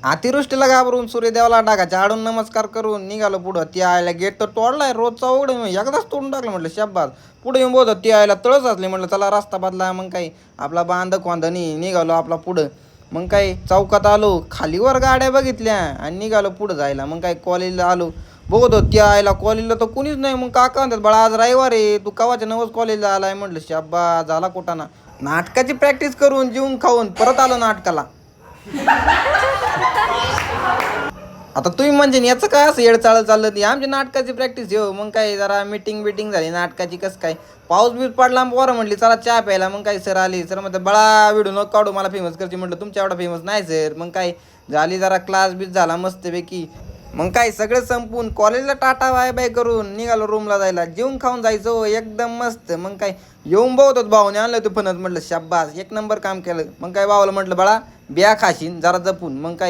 अतिवृष्टीला घाबरून सूर्यदेवाला डागाच्या आडून नमस्कार करून निघालो पुढं. ती आयला गेट तर तोडलाय रोजचा उघड एकदाच तोडून टाकलं. म्हटलं शब्बात. पुढे येऊन बोलत ती आयला तळस असले. म्हटलं चला रस्ता बदला. मग काही आपला बांध खोंदणी निघालो आपला पुढं. मग काही चौकात आलो, खालीवर गाड्या बघितल्या आणि निघालो पुढं जायला. मग काही कॉलेजला आलो, बघत होत त्या आयला कॉलेजला तर कुणीच नाही. मग काका म्हणतात बाळा आज रविवार आहे, तू कवाच्या नवच कॉलेजला आलाय. म्हटलं शाब्बा झाला कुठाना. नाटकाची प्रॅक्टिस करून जेवून खाऊन परत आलो नाटकाला. आता तुम्ही म्हणजे याचं काय असं येड चाललं ती आमची नाटकाची प्रॅक्टिस हो. मग काय जरा मिटिंग झाली नाटकाची. कसं काय पाऊस बीस पडला, पोरं म्हटली चला चहा प्यायला. मग काही सर आली, सर म्हणतात बाळा व्हिडिओ नको काढू, मला फेमस करते. म्हटलं तुमच्या एवढा फेमस नाही सर. मग काय झाली जरा क्लास बीस झाला मस्तपैकी. मग काय सगळं संपून कॉलेजला टाटा बाय बाय करून निघालो रूमला जायला. जेवून खाऊन जायचो एकदम मस्त. मग काय येऊन बघत भाऊने आणलं तू फणस. म्हटलं शाब्बास एक नंबर काम केलं. मग काय भावाला म्हटलं बाळा ब्या खाशीन जरा जपून. मग काय